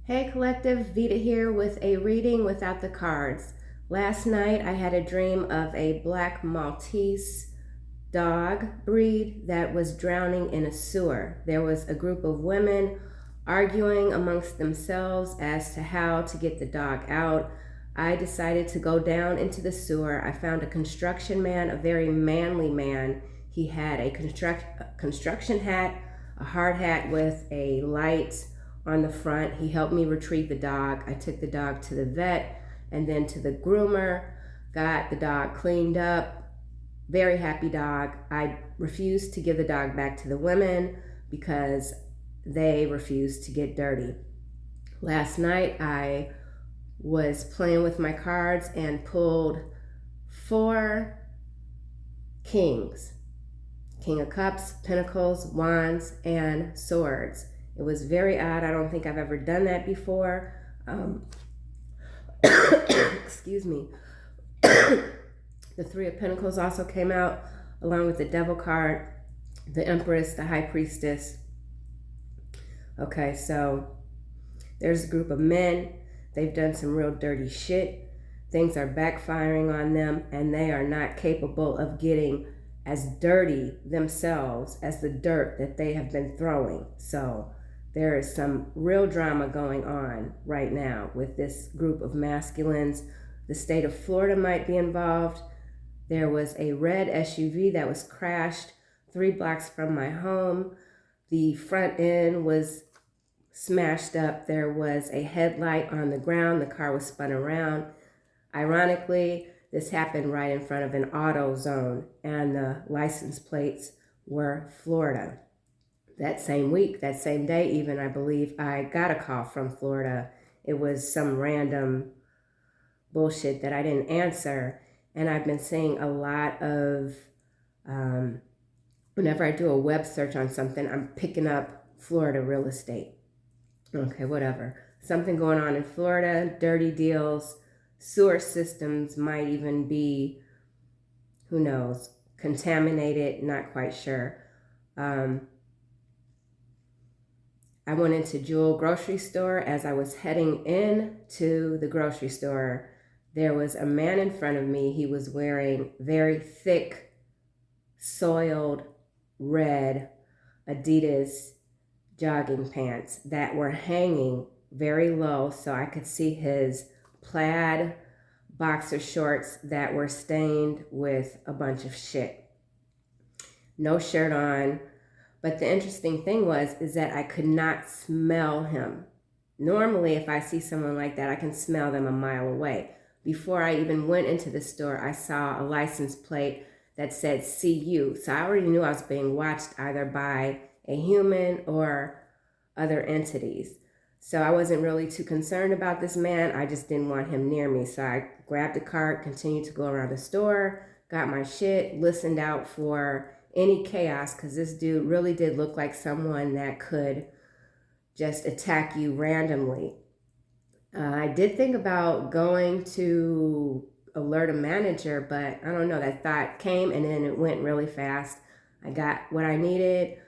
Hey Collective, Vita here with a reading without the cards. Last night I had a dream of a black Maltese dog breed that was drowning in a sewer. There was a group of women arguing amongst themselves as to how to get the dog out. I decided to go down into the sewer. I found a construction man, a very manly man. He had a construction hat, a hard hat with a light on the front. He helped me retrieve the dog. I took the dog to the vet and then to the groomer, got the dog cleaned up. Very happy dog. I refused to give the dog back to the women because they refused to get dirty. Last night I was playing with my cards and pulled 4 kings. King of Cups, Pentacles, Wands, and Swords. It was very odd. I don't think I've ever done that before. Excuse me. The 3 of Pentacles also came out along with the Devil card, the Empress, the High Priestess. Okay, so there's a group of men. They've done some real dirty shit. Things are backfiring on them, and they are not capable of getting as dirty themselves as the dirt that they have been throwing. So there is some real drama going on right now with this group of masculines. The state of Florida might be involved. There was a red SUV that was crashed 3 blocks from my home. The front end was smashed up. There was a headlight on the ground. The car was spun around. Ironically, this happened right in front of an auto zone, and the license plates were Florida. That same week, that same day even, I believe, I got a call from Florida. It was some random bullshit that I didn't answer. And I've been seeing a lot of, whenever I do a web search on something, I'm picking up Florida real estate. Okay, whatever. Something going on in Florida, dirty deals, sewer systems might even be, who knows, contaminated, not quite sure. I went into Jewel grocery store. As I was heading into the grocery store, there was a man in front of me. He was wearing very thick, soiled red Adidas jogging pants that were hanging very low, so I could see his plaid boxer shorts that were stained with a bunch of shit. No shirt on. But the interesting thing is that I could not smell him. Normally, if I see someone like that, I can smell them a mile away. Before I even went into the store, I saw a license plate that said CU. So I already knew I was being watched either by a human or other entities. So I wasn't really too concerned about this man. I just didn't want him near me. So I grabbed the cart, continued to go around the store, got my shit, listened out for any chaos, because this dude really did look like someone that could just attack you randomly. I did think about going to alert a manager, but I don't know, that thought came and then it went really fast. I got what I needed,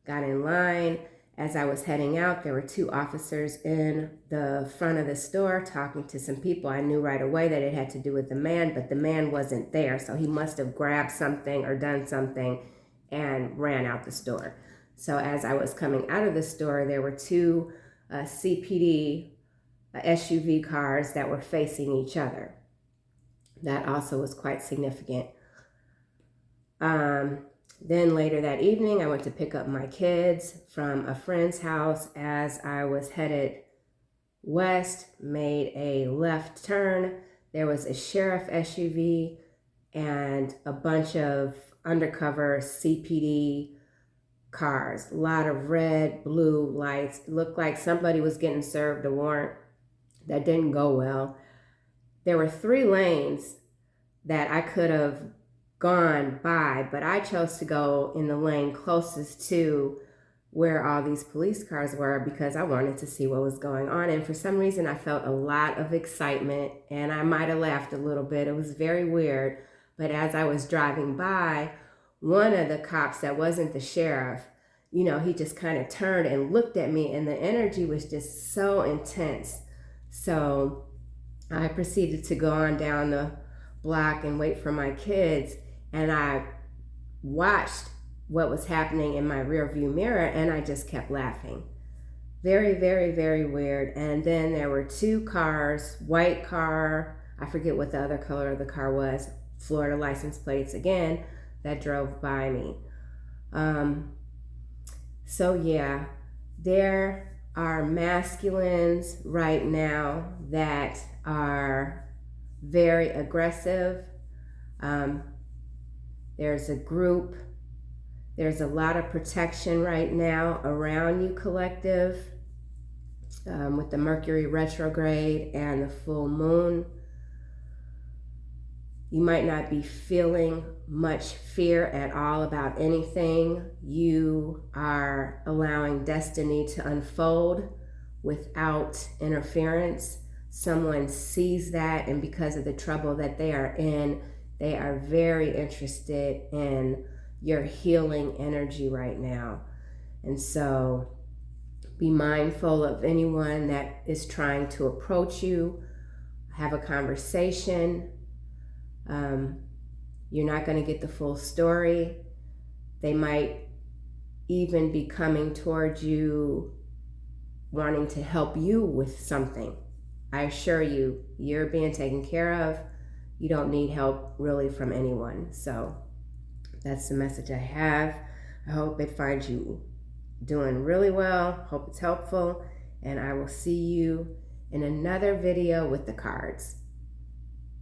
got in line. As I was heading out, there were 2 officers in the front of the store talking to some people. I knew right away that it had to do with the man, but the man wasn't there. So he must have grabbed something or done something and ran out the store. So as I was coming out of the store, there were 2 CPD SUV cars that were facing each other. That also was quite significant. Then later that evening, I went to pick up my kids from a friend's house. As I was headed west, made a left turn. There was a sheriff SUV and a bunch of undercover CPD cars. A lot of red, blue lights. It looked like somebody was getting served a warrant. That didn't go well. There were 3 lanes that I could have gone by, but I chose to go in the lane closest to where all these police cars were because I wanted to see what was going on. And for some reason, I felt a lot of excitement, and I might have laughed a little bit. It was very weird. But as I was driving by, one of the cops that wasn't the sheriff you know, he just kind of turned and looked at me, and the energy was just so intense. So I proceeded to go on down the block and wait for my kids, and I watched what was happening in my rear view mirror, and I just kept laughing. Very, very, very weird. And then there were two cars, white car, I forget what the other color of the car was, Florida license plates again, that drove by me. So yeah, there are masculines right now that are very aggressive. There's a group, there's a lot of protection right now around you, collective, with the Mercury retrograde and the full moon. You might not be feeling much fear at all about anything. You are allowing destiny to unfold without interference. Someone sees that, and because of the trouble that they are in, they are very interested in your healing energy right now. And so be mindful of anyone that is trying to approach you, have a conversation. You're not going to get the full story. They might even be coming towards you wanting to help you with something. I assure you, you're being taken care of. You don't need help really from anyone. So that's the message I have. I hope it finds you doing really well. Hope it's helpful. And I will see you in another video with the cards.